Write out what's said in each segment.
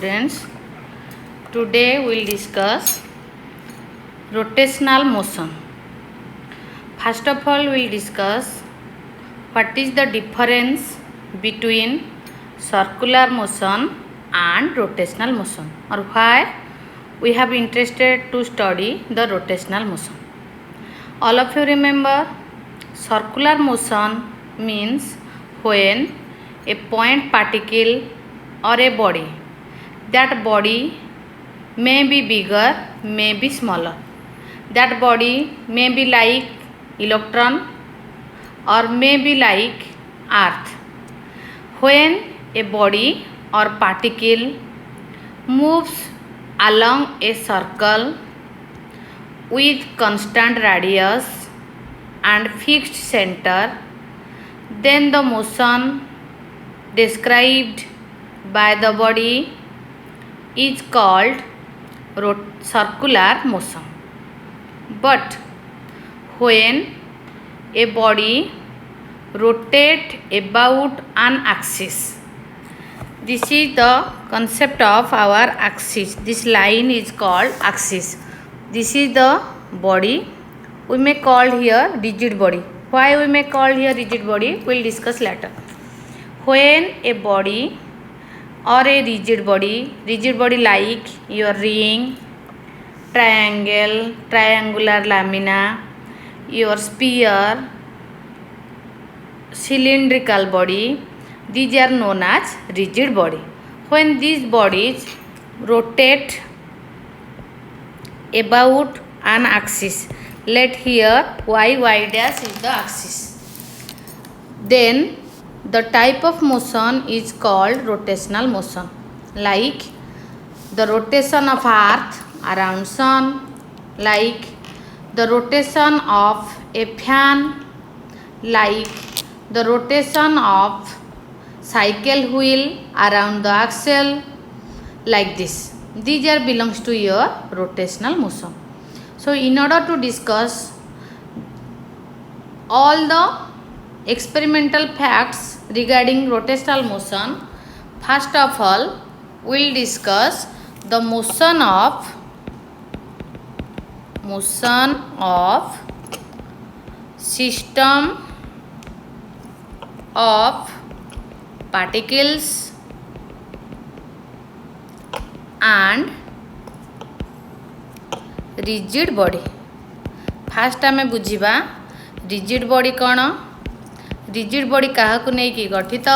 Students, today we'll discuss rotational motion. First of all, we'll discuss what is the difference between circular motion and rotational motion, or why we have interested to study the rotational motion. All of you remember, circular motion means when a point particle or a body, that body may be bigger, may be smaller. That body may be like electron or may be like earth. When a body or particle moves along a circle with constant radius and fixed center, then the motion described by the body is called circular motion. But when a body rotates about an axis, this is the concept of our axis. This line is called axis. This is the body. We may call here rigid body. Why we may call here rigid body? We will discuss later. When a body or a rigid body like your ring, triangle, triangular lamina, your sphere, cylindrical body, these are known as rigid body. When these bodies rotate about an axis, let here y dash is the axis, then the type of motion is called rotational motion, like the rotation of earth around sun, like the rotation of a fan, like the rotation of cycle wheel around the axle, like this. These are belongs to your rotational motion. So in order to discuss all the experimental facts regarding rotational motion, first of all we'll discuss the motion of system of particles and rigid body. First आमे बुझिबा rigid body कौन, rigid body क्या नहीं कि गठित,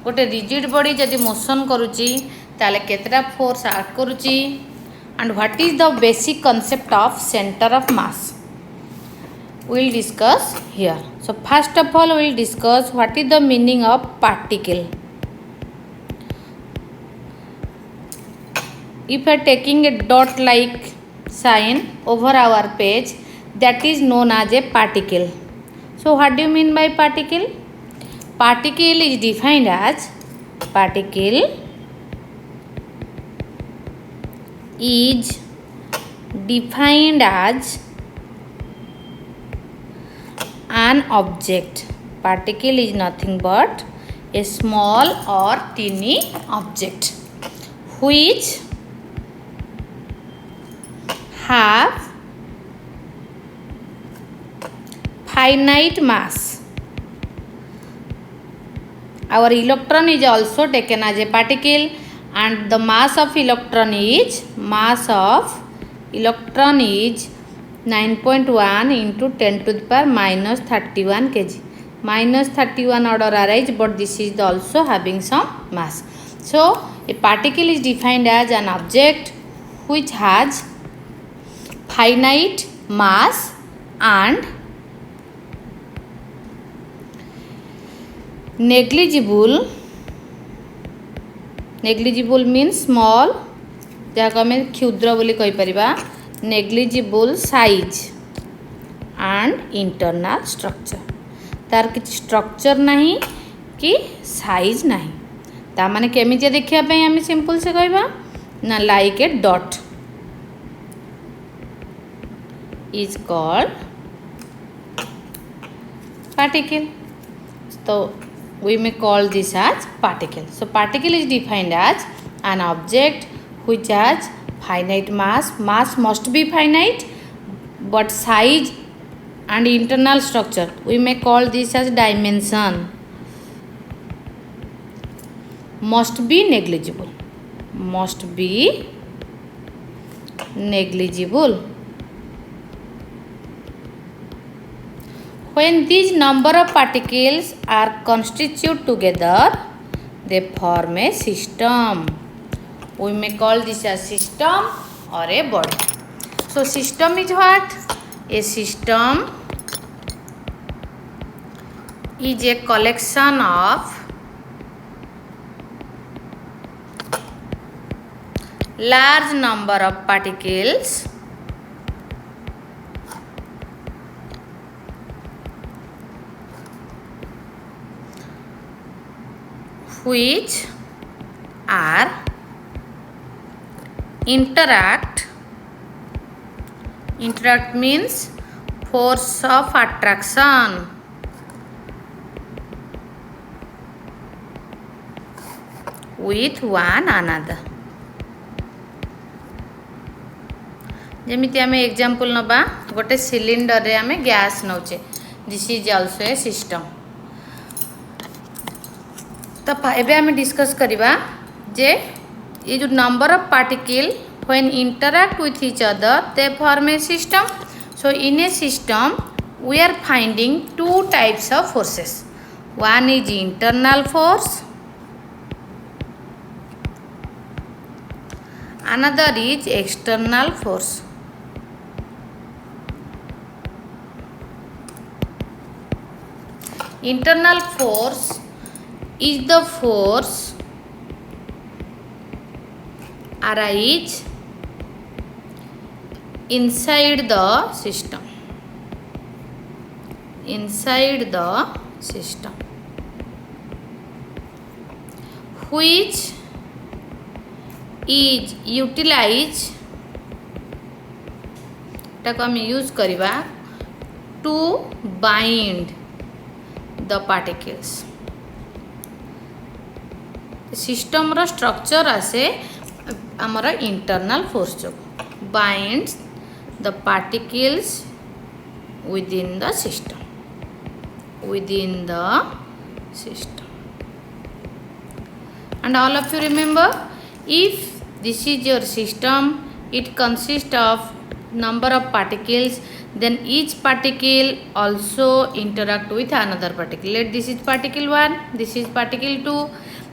गोटे rigid body जदि motion करुच्ची ताले केतटा फोर्स एक्ट करुच्ची and what is the basic concept of centre of mass we'll discuss here. So first of all we'll discuss what is the meaning of particle. If you are taking a dot like sign over our page, that is known as a particle. So what do you mean by particle? Particle is defined as an object. Particle is nothing but a small or teeny object which have finite mass. Our electron is also taken as a particle and the mass of electron is 9.1 into 10 to the power minus 31 kg. Minus 31 order arise, but this is also having some mass. So a particle is defined as an object which has finite mass and negligible means small, जहाँ आम क्षुद्र बोली कहि परिबा, negligible size and internal structure. तार किसी structure नहीं कि size नहीं, ता माने केमिति देखिया पे आम सिंपल से कहबा ना, like a dot is called particle. So we may call this as particle. So particle is defined as an object which has finite mass must be finite, but size and internal structure we may call this as dimension must be negligible. When these number of particles are constituted together, they form a system. We may call this a system or a body. So system is what? A system is a collection of large number of particles which are interact means force of attraction with one another. जमिति आम example नबा गोटे cylinder रे आम gas नौचे. This is also a system. तो एबे आम डिस्कस करिबा जे ये जो number of particle when interact with each other they form a system. So in a system we are finding two types of forces. One is internal force, another is external force. Internal force is the force arise inside the system. Which is utilized ताको हम use करिबा to bind the particles. System रो structure आसे हमर internal force जो binds the particles within the system. And all of you remember, if this is your system, it consists of number of particles, then each particle also interact with another particle. Let this is particle 1, this is particle 2,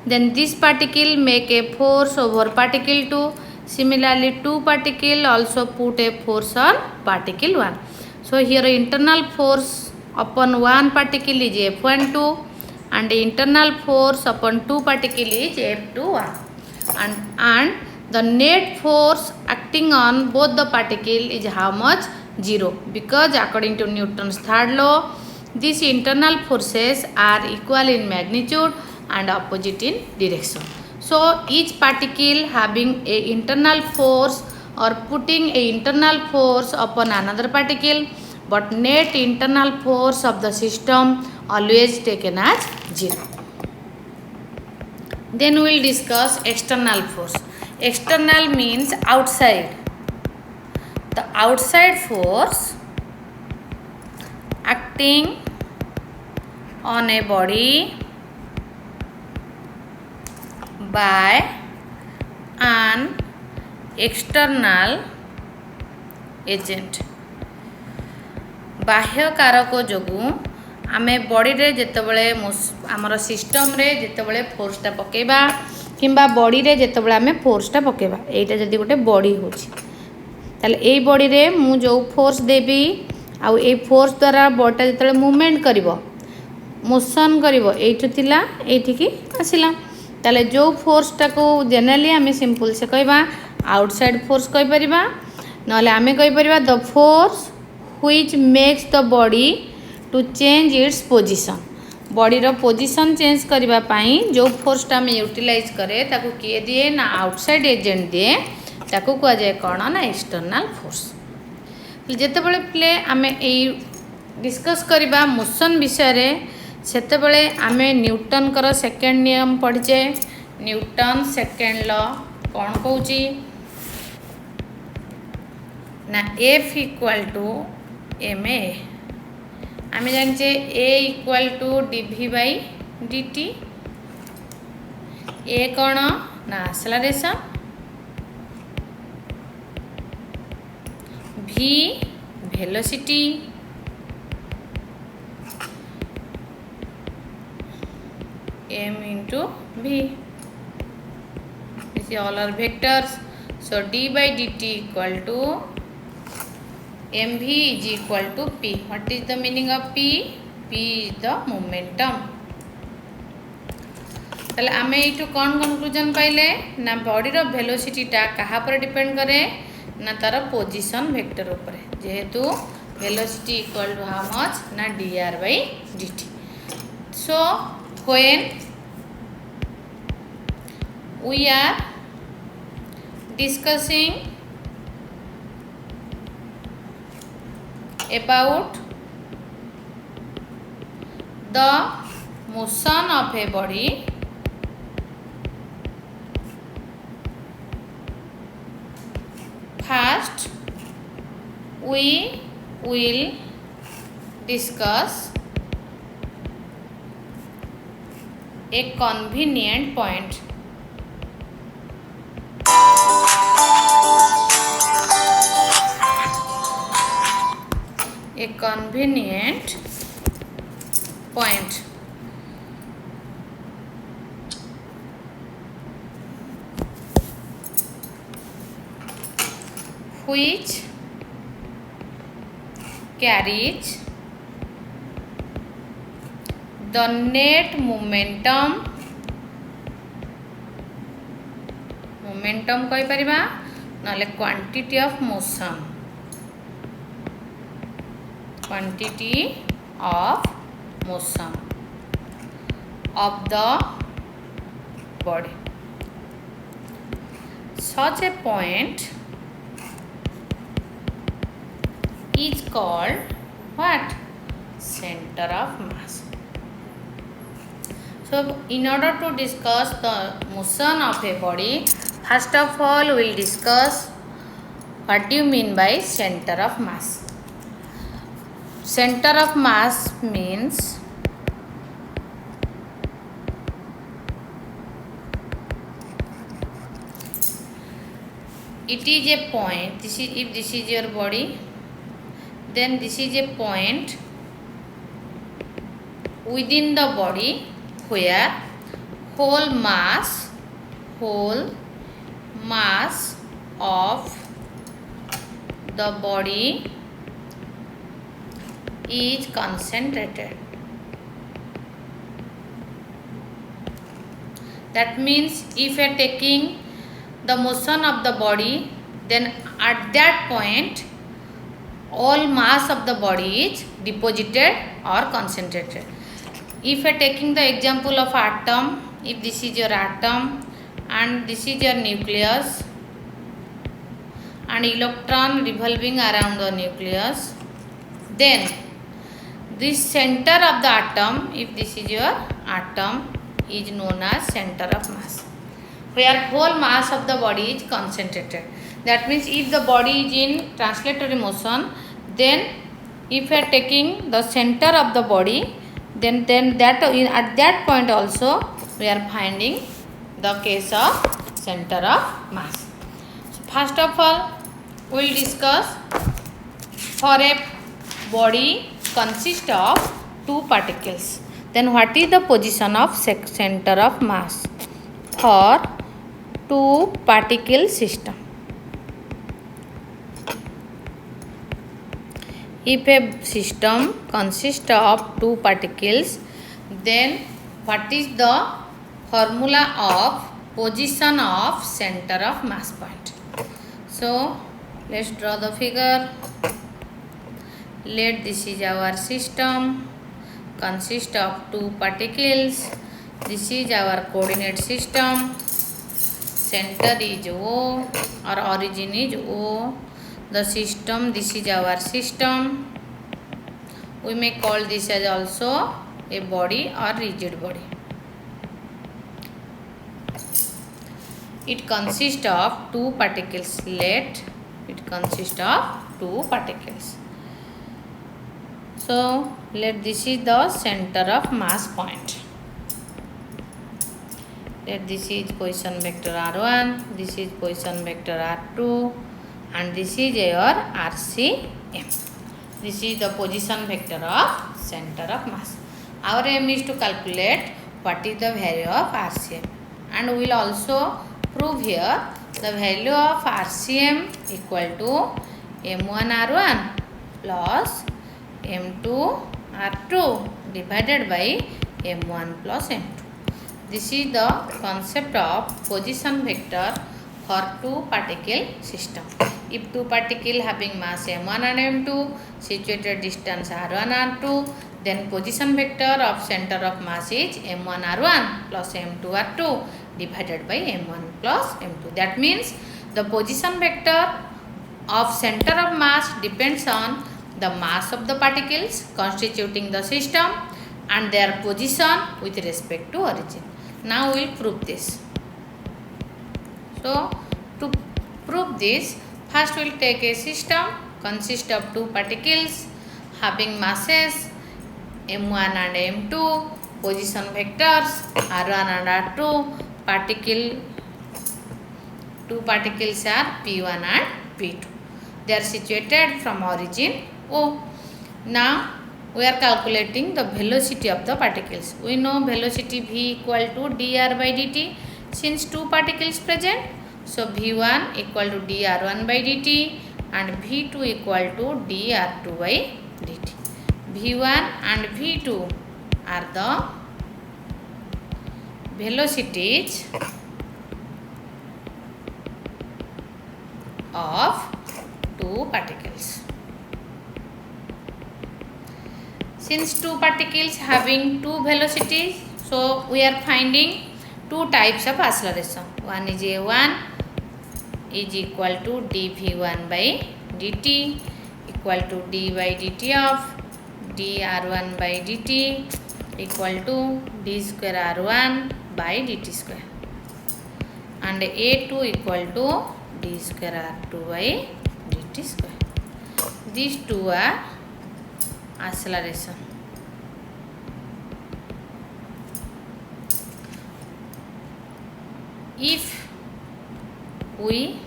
then this particle make a force over particle 2. Similarly, two particle also put a force on particle 1. So here internal force upon one particle is F12 and internal force upon two particle is F21, and the net force acting on both the particle is how much? 0, because according to Newton's third law, these internal forces are equal in magnitude and opposite in direction. So each particle having a internal force or putting a internal force upon another particle, but net internal force of the system always taken as 0. Then we will discuss external force. External means outside. The outside force acting on a body by an external agent. बाह्य कारक जोगु आमे body रे जेतेबेले हमर system रे जेतेबेले फोर्सटा पकेबा किंबा body रे जेतेबेले आमे फोर्सटा पकेबा, एटा जदी गोटे बॉडी होची ताले एई बॉडी रे मु जो फोर्स देबी आ एई फोर्स द्वारा बॉडीटा जेतेबेले मूवमेंट करिवो, मोशन करिवो, एइठु थिला एइठिकी आसिला, ताले जो फोर्सटा को जनरली आमे सिंपल से कहबा आउटसाइड फोर्स कहि परिबा, नले आमे कहि परिबा the force which makes the body to change its position. Body रो पोजीशन चेंज करबा पई जो फोर्स टा में यूटिलाइज करे ताको किए दिए ना आउटसाइड एजेंट दिए, ताको को जाय कोन ना एक्सटर्नल फोर्स. जेते बेले प्ले आमे ए डिस्कस करबा मोशन विषय रे, सेते बेले आमे न्यूटन कर सेकंड नियम पढिचे. न्यूटन सेकंड लॉ कौन कहूची ना f equal to m a आम जाने a equal to d v by d t a कौन ना acceleration v velocity m into v. This is all are vectors. So d by dt equal to mv is equal to p. What is the meaning of p? p is the momentum. ताले आमे इटू कौन conclusion पाइले ना body रो velocity टा कहा पर depend करे ना तार पोजिशन वेक्टर ऊपर जेहेतु velocity equal to how much ना dr by dt. So when we are discussing about the motion of a body, first we will discuss a convenient point. A convenient point. Which carries the net momentum कही परिबा नाले quantity of motion of the body. Such a point is called what? Center of mass. So in order to discuss the motion of a body, first of all we will discuss what do you mean by center of mass. Center of mass means it is a point. This is, if this is your body, then this is a point within the body where whole mass of the body is concentrated. That means if you are taking the motion of the body, then at that point all mass of the body is deposited or concentrated. If you are taking the example of atom, if this is your atom and this is your nucleus and electron revolving around the nucleus, then this center of the atom, if this is your atom, is known as center of mass, where whole mass of the body is concentrated. That means if the body is in translatory motion, then if you are taking the center of the body, then that at that point also we are finding the case of center of mass. So first of all we will discuss, for a body consists of two particles, then what is the position of center of mass for two particle system. If a system consists of two particles, then what is the formula of position of center of mass point? So let's draw the figure. Let this is our system, consists of two particles. This is our coordinate system. Center is O or origin is O. The system, this is our system. We may call this as also a body or rigid body. it consists of two particles. Let it consist of two particles. So let this is the center of mass point. Let this is position vector r1, this is position vector r2, and this is your RCM. This is the position vector of center of mass. Our aim is to calculate what is the value of RCM, and we will also prove here the value of RCM equal to M1 R1 plus M2 R2 divided by M1 plus M2. This is the concept of position vector for two particle system. If two particle having mass M1 and M2, situated distance R1 R2, then position vector of center of mass is M1 R1 plus M2 R2 divided by M1 plus M2. That means the position vector of center of mass depends on the mass of the particles constituting the system and their position with respect to origin. Now we will prove this. So to prove this, first we will take a system consist of two particles having masses M1 and M2, position vectors R1 and R2, two particles are P1 and P2. They are situated from origin O. Now we are calculating the velocity of the particles. We know velocity V equal to dr by dt since two particles present. So V1 equal to dr1 by dt and V2 equal to dr2 by dt. V1 and V2 are the velocities of two particles. Since two particles having two velocities, so we are finding two types of acceleration. One is A1 is equal to dv1 by dt equal to d by dt of dr1 by dt equal to d square r1 by dt square, and A2 equal to d square r2 by dt square. These two are acceleration. If we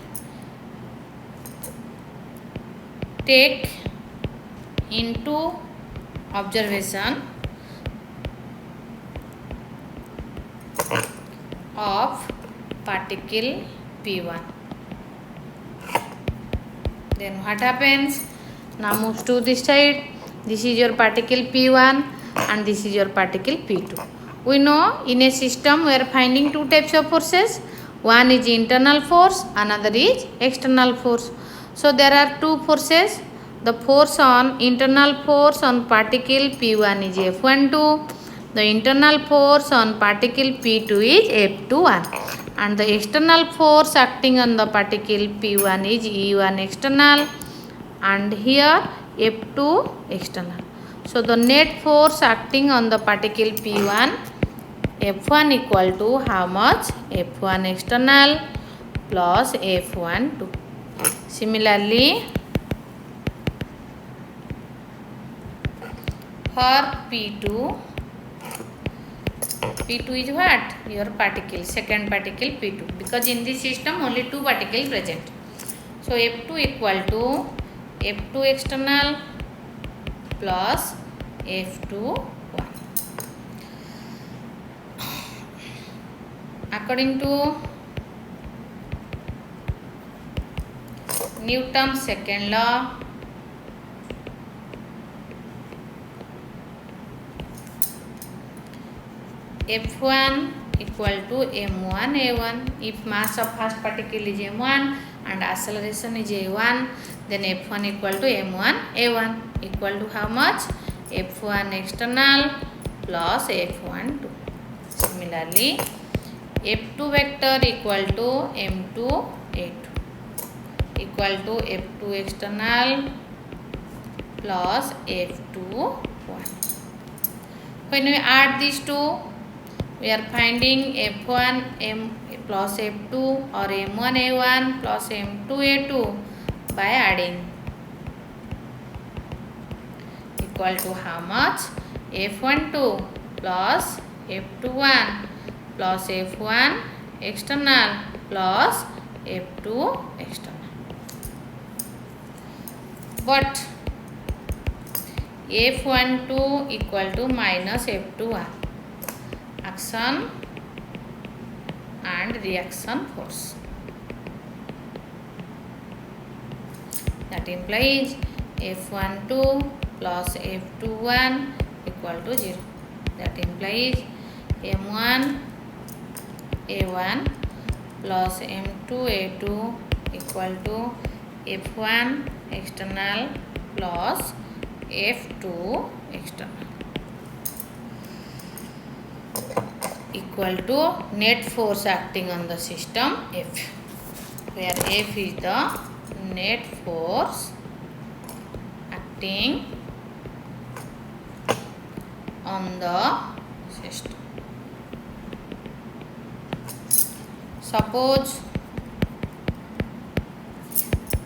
take into observation of particle P1, then what happens? Now moves to this side. This is your particle P1 and this is your particle P2. We know in a system we are finding two types of forces. One is internal force, another is external force. So there are two forces. The internal force on particle P1 is F12. The internal force on particle P2 is F21. And the external force acting on the particle P1 is E1 external and here F2 external. So the net force acting on the particle P1 F1 equal to how much? F1 external plus F12. Similarly, for P2 is what? Your particle, second particle P2, because in this system only two particles present. So F2 equal to F2 external plus F21. According to Newton's second law, F1 equal to m1 a1. If mass of first particle is m1 and acceleration is a1, then F1 equal to m1 a1 equal to how much? F1 external plus F12. Similarly, F2 vector equal to m2 a2 equal to F2 external plus F21. When we add these two, we are finding f1 m plus f2 or m1 a1 plus m2 a2 by adding, equal to how much? f12 plus f21 plus f1 external plus f2 external. But f12 equal to minus f21, action and reaction force. That implies f12 plus f21 equal to 0. That implies m1 a1 plus m2 a2 equal to f1 external plus f2 external equal to net force acting on the system F, where F is the net force acting on the system. Suppose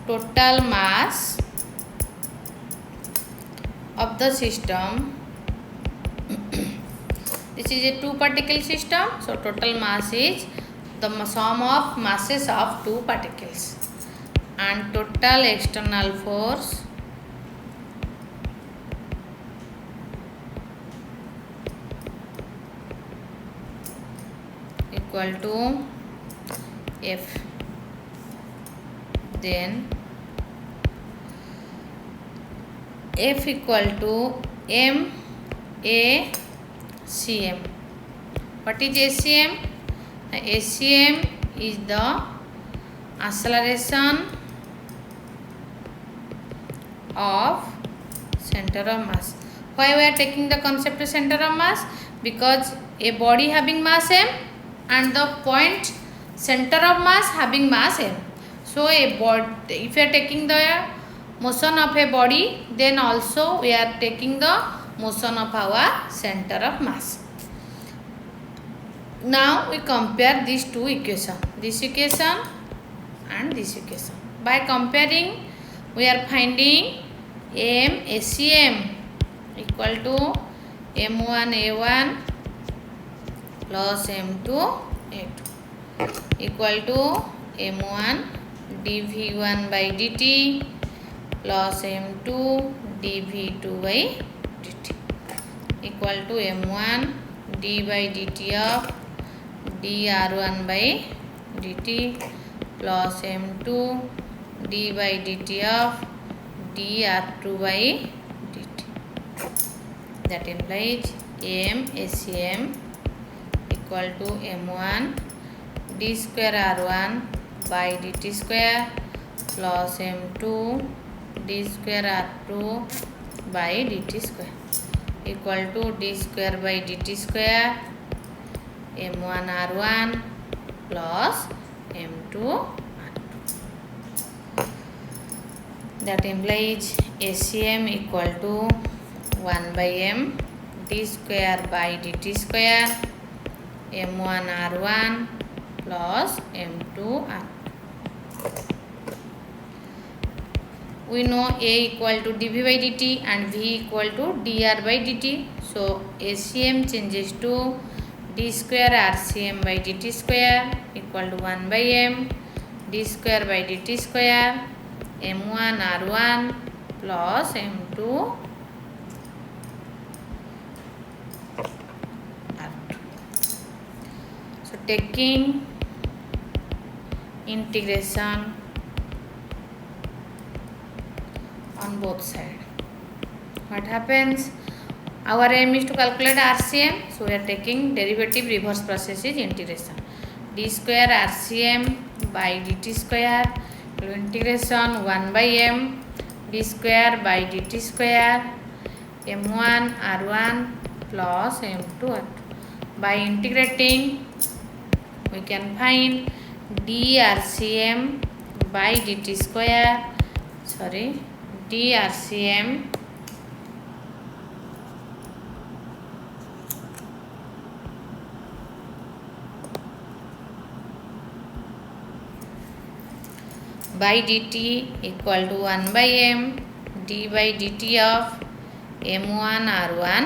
total mass of the system, this is a two particle system, so total mass is the sum of masses of two particles, and total external force equal to F. Then F equal to M A CM. What is ACM? ACM is the acceleration of center of mass. Why we are taking the concept of center of mass? Because a body having mass m and the point center of mass having mass m. So a body, if we are taking the motion of a body, then also we are taking the motion of our center of mass. Now we compare these two equations, this equation and this equation. By comparing, we are finding ACM equal to m1 a1 plus m2 a2 equal to m1 dv1 by dt plus m2 dv2 by dt equal to m1 d by dt of dr1 by dt plus m2 d by dt of dr2 by dt. That implies ACM equal to m1 d square r1 by dt square plus m2 d square r2 by dt square equal to d square by dt square m1 r1 plus m2 r2. That implies ACM equal to 1 by m d square by dt square m1 r1 plus m2 r2. We know A equal to dv by dt and V equal to dr by dt. So ACM changes to d square RCM by dt square equal to 1 by m d square by dt square m1 r1 plus m2 r2. So taking integration on both sides, what happens? Our aim is to calculate RCM, so we are taking derivative reverse process is integration. D square RCM by dt square integration 1 by m d square by dt square m1 r1 plus m2 r2. By integrating, we can find drcm by dt square, drcm by dt equal to 1 by m d by dt of m1 r1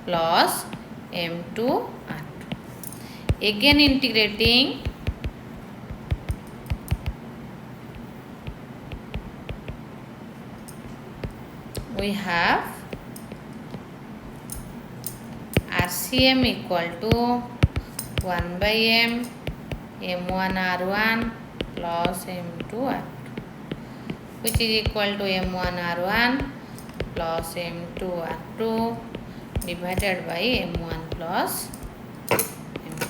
plus m2 r2. Again integrating, we have RCM equal to 1 by m m1 r1 plus m2 r2, which is equal to m1 r1 plus m2 r2 divided by m1 plus m2.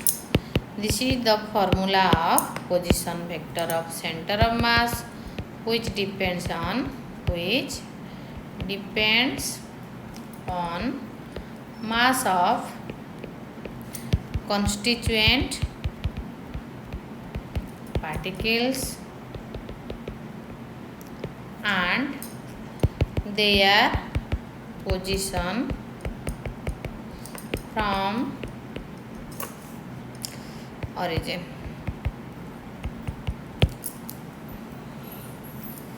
This is the formula of position vector of center of mass, which depends on mass of constituent particles and their position from origin.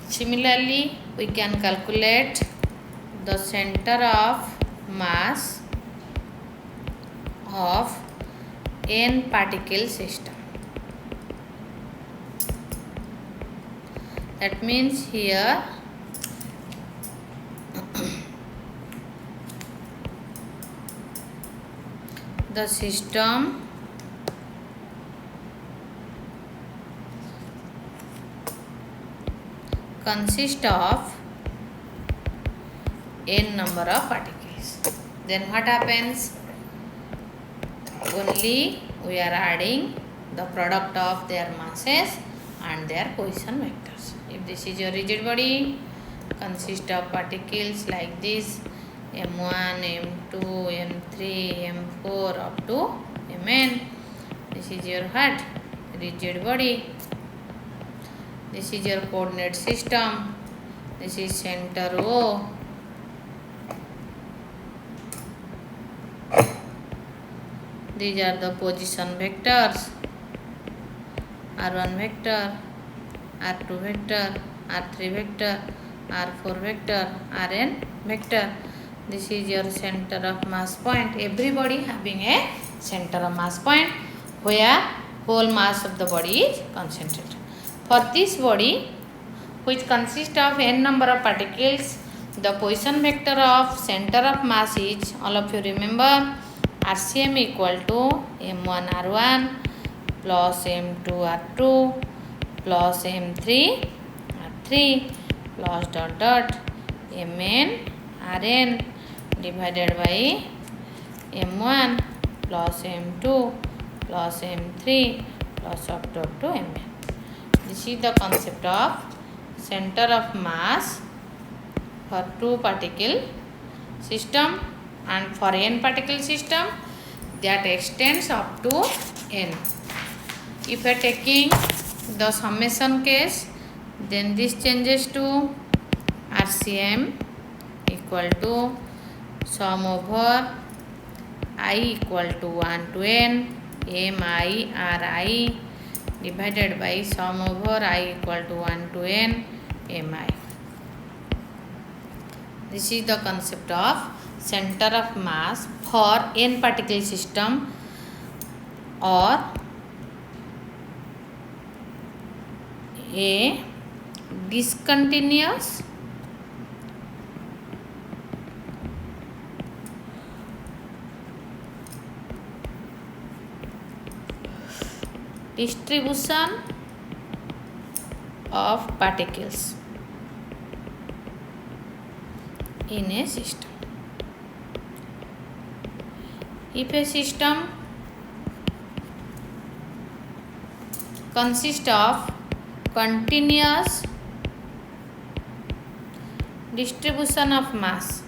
Similarly, we can calculate the center of mass of n particle system. That means here the system consists of n number of particles. Then what happens? Only we are adding the product of their masses and their position vectors. If this is your rigid body, consists of particles like this, m1, m2, m3, m4 up to mn. This is your head, rigid body. This is your coordinate system. This is center O. These are the position vectors: r1 vector, r2 vector, r3 vector, r4 vector, rn vector. This is your center of mass point. Everybody having a center of mass point where whole mass of the body is concentrated. For this body, which consists of n number of particles, the position vector of center of mass is, all of you remember, RCM equal to m1 r1 plus m2 r2 plus m3 r3 plus dot dot mn rn divided by m1 plus m2 plus m3 plus up to mn. This is the concept of center of mass for two particle system, and for n particle system that extends up to n. If you are taking the summation case, then this changes to RCM equal to sum over I equal to 1 to n mi ri divided by sum over I equal to 1 to n mi. This is the concept of center of mass for n particle system or a discontinuous distribution of particles in a system. If a system consists of continuous distribution of mass,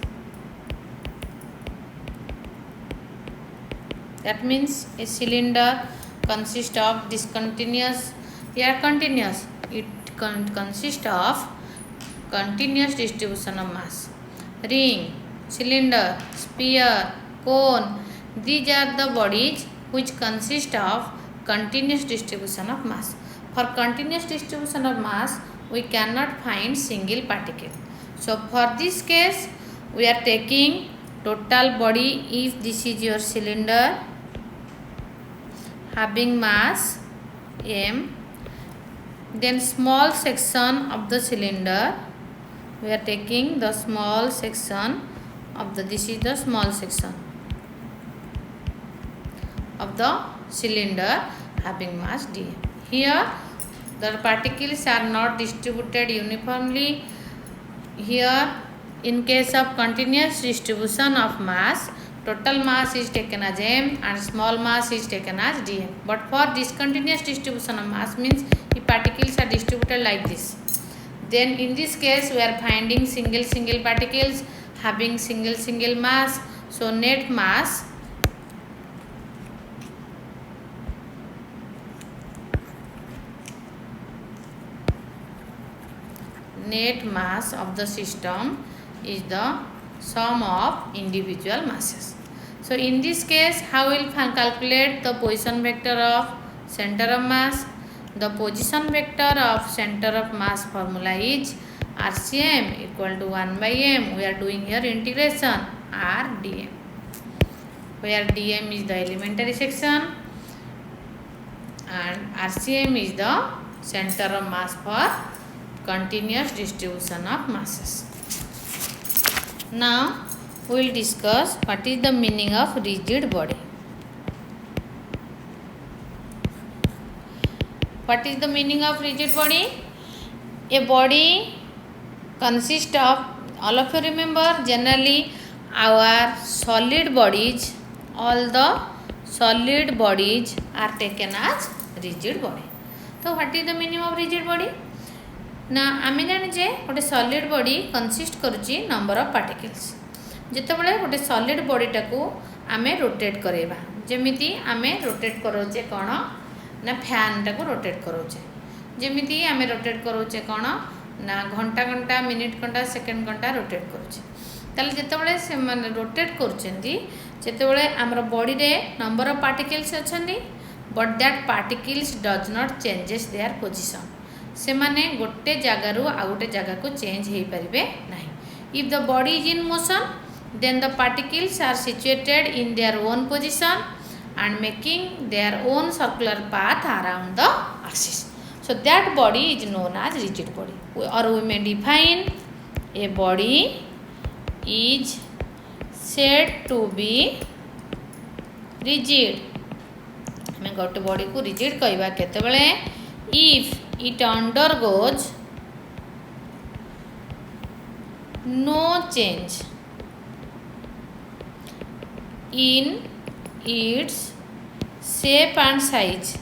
that means a cylinder consists of discontinuous, here continuous, it consists of continuous distribution of mass. Ring, cylinder, sphere, cone, these are the bodies which consist of continuous distribution of mass. For continuous distribution of mass, we cannot find single particle. So for this case we are taking total body. If this is your cylinder having mass m, then small section of the cylinder, we are taking the small section of the, this is the small section of the cylinder having mass dm. Here the particles are not distributed uniformly. Here in case of continuous distribution of mass, total mass is taken as m and small mass is taken as dm. But for discontinuous distribution of mass, means if particles are distributed like this, then in this case we are finding single particles having single mass. So net mass of the system is the sum of individual masses. So in this case, how will calculate the position vector of center of mass? The position vector of center of mass formula is RCM equal to 1 by m. We are doing here integration r dm, where dm is the elementary section and RCM is the center of mass for continuous distribution of masses. Now we will discuss what is the meaning of rigid body. What is the meaning of rigid body? A body consists of, all of you remember, generally our solid bodies, all the solid bodies are taken as rigid body. So what is the meaning of rigid body? ना आम जाने गोटे solid body consist करुच्ची number of particles. जितेबाला गोटे solid बॉडीटा को आमे rotate करवा, जमीती आमे रोटेट करोचे कौन ना फैनटा को रोटेट करोचे, जमीती आमे रोटेट करोचे कौन ना घंटा घंटा मिनिट घंटा सेकेंड घंटा रोटेट करोचे. ताले जितेबाला से माने रोटेट करुचेंती जितेबाला आमर बॉडी रे नंबर ऑफ पार्टिकल्स अछंती, but that particles does not changes their position. से माने गोटे जगार आउ गोटे जगह को चेंज हो पारे ना. If the body is in motion, then the particles are situated in their own position and making their own circular path around the axis. So that body is known as rigid body. Or we may define a body is said to be rigid. हमें गोटे body को rigid कहवा केतेबेले if it undergoes no change in its shape and size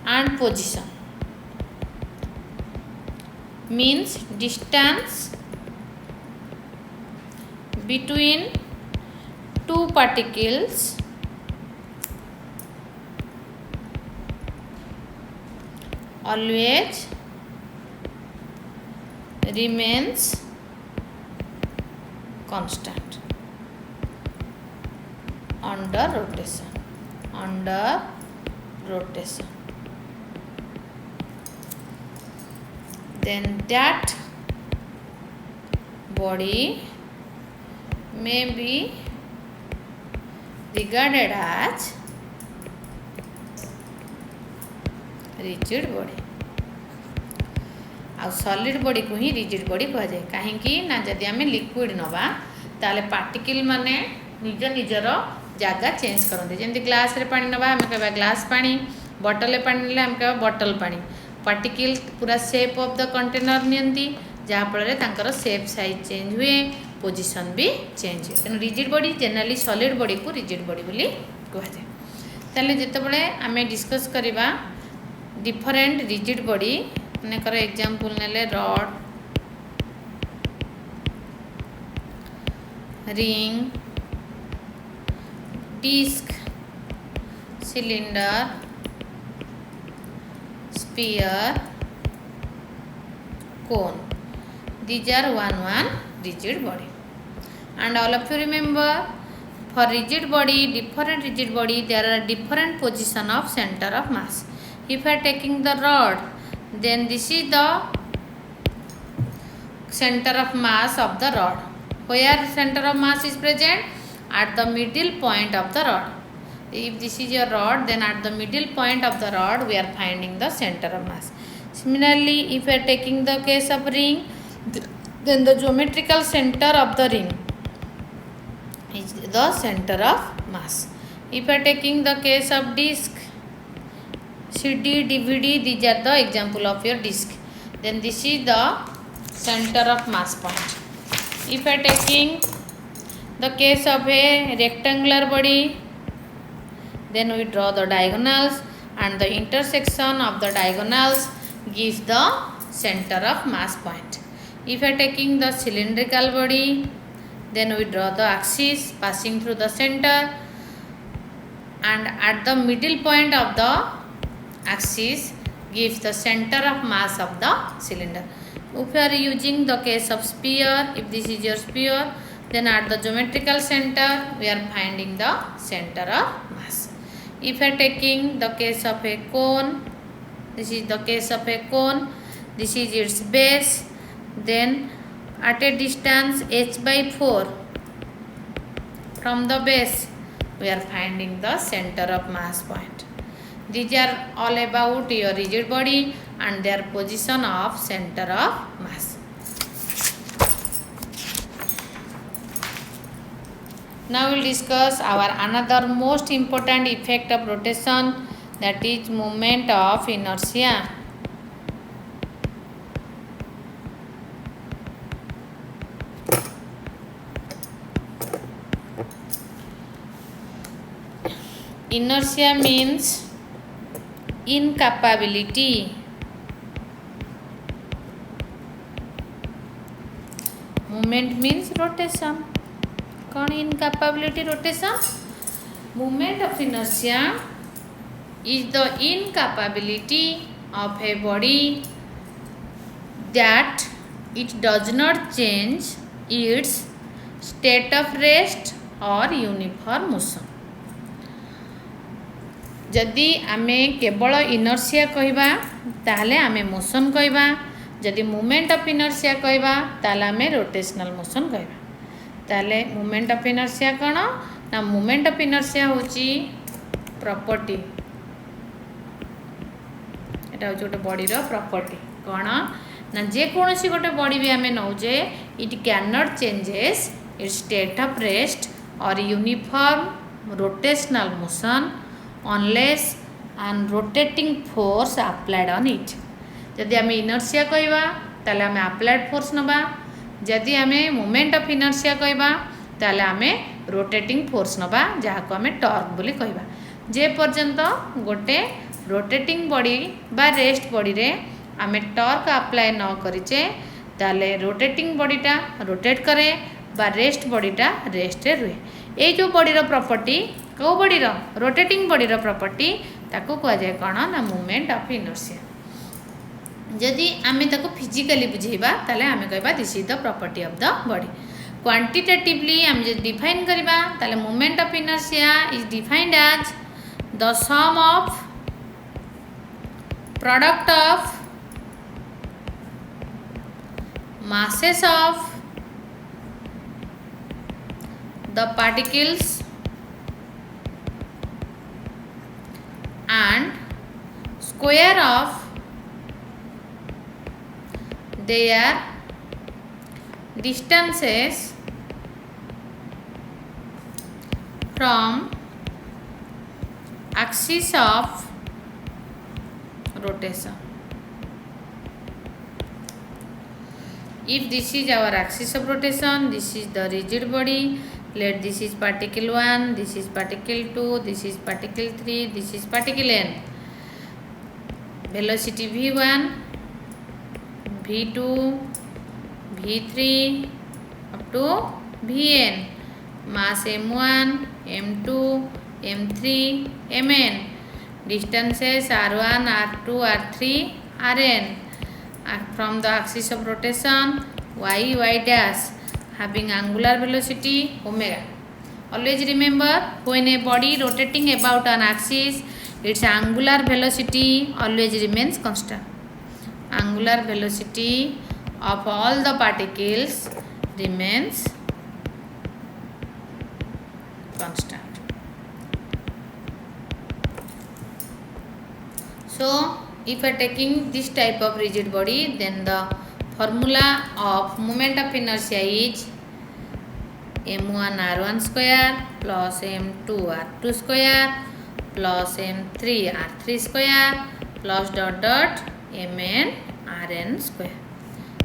and position, means distance between two particles always remains constant under rotation. Then that body may be regarded as rigid body. Uh solid body को ही rigid body कह जाए. कहीं ना जदि आम liquid नवा ताले particle माने निज निजर जगह चेंज करते. जमी ग्लास रे पानी नवा आम कह ग्लास पानी, बटल पानी ना आम कह बटल पानी. पार्टिकल पूरा शेप ऑफ द कंटेनर नियंती, जहाँफल तांकर शेप साइज चेंज हुए, पोजीशन भी चेंज हुए. तेणु rigid body generally solid body को रिजिड बॉडी बोली कह जाए. ताले जितेबाला आम डिस्कस करवा डिफरेंट रिजिड बॉडी, अनेकर एग्जांपल नेले rod, ring, disk, cylinder, sphere, cone. These are one rigid body. And all of you remember, for rigid body, different rigid body, there are different position of center of mass. If I taking the rod, then this is the center of mass of the rod. Where center of mass is present? At the middle point of the rod. If this is your rod, then at the middle point of the rod we are finding the center of mass. Similarly, if we are taking the case of ring, then the geometrical center of the ring is the center of mass. If we are taking the case of disc, CD, DVD, these are the example of your disc. Then this is the center of mass point. If I taking the case of a rectangular body, then we draw the diagonals and the intersection of the diagonals gives the center of mass point. If I taking the cylindrical body, then we draw the axis passing through the center and at the middle point of the axis gives the center of mass of the cylinder. If you are using the case of sphere, if this is your sphere, then at the geometrical center we are finding the center of mass. If I taking the case of a cone, this is the case of a cone, this is its base, then at a distance h/4 from the base we are finding the center of mass point. These are all about your rigid body and their position of center of mass. Now we will discuss our another most important effect of rotation, that is moment of inertia. Inertia means incapability. Movement means rotation. कौन incapability rotation? Movement of inertia is the incapability of a body that it does not change its state of rest or uniform motion. जदि आमे केवल inertia कहबा ताहले आमे motion कहबा, जदि movement of inertia कहबा ताहले आमे रोटेशनल मोशन कहबा. ताहले मूवमेंट ऑफ इनर्सिया कौन ना, मूवमेंट ऑफ इनर्सिया होची प्रॉपर्टी, एटा होची गोटे बॉडी रो प्रॉपर्टी कौन ना, जे कोनोसी गोटे बॉडी भी आमे नौजे it can not changes its state of rest और uniform rotational motion unless and rotating force applied on it. जदि आमे इनर्सिया कहबा ताले आमे अप्लाइड फोर्स नबा, जदि आमे मोमेंट ऑफ इनर्सिया कहबा ताले आमे रोटेटिंग फोर्स नबा, जहा को आमे टॉर्क बोली कहबा. जे पर्यंत गोटे रोटेटिंग बॉडी बा रेस्ट बॉडी रे आमे टॉर्क अप्लाई न करिचे ताले रोटेटिंग बॉडीटा रोटेट करे बा रेस्ट बॉडीटा रेस्ट रे रुहे. ए जो बॉडी रो प्रॉपर्टी कौ बॉडी रो रोटेटिंग बॉडी रो प्रॉपर्टी ताको कह जाय कोन ना मूवमेंट ऑफ इनर्शिया. जदि आमे ताको फिजिकली बुझेबा ताले आमे कहबा this is the property of the body. Quantitatively आमे जे डिफाइन करबा ताले movement of inertia is defined as the sum of product of masses of the particles and square of their distances from axis of rotation. If this is our axis of rotation, this is the rigid body. Let this is particle 1, this is particle 2, this is particle 3, this is particle n. Velocity v1, v2, v3 up to vn. Mass m1, m2, m3, mn. Distances r1, r2, r3, rn. From the axis of rotation y dash having angular velocity omega. Always remember, when a body rotating about an axis, its angular velocity always remains constant. Angular velocity of all the particles remains constant. So if I taking this type of rigid body, then the formula of moment of inertia is m1 r1 square plus m2 r2 square plus m3 r3 square plus dot dot mn rn square.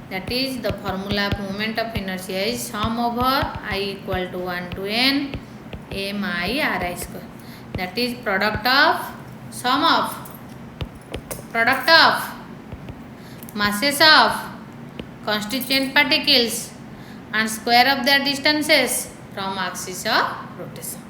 That is the formula of moment of inertia is sum over I equal to 1 to n mi ri square. That is product of sum of product of masses of constituent particles and square of their distances from axis of rotation.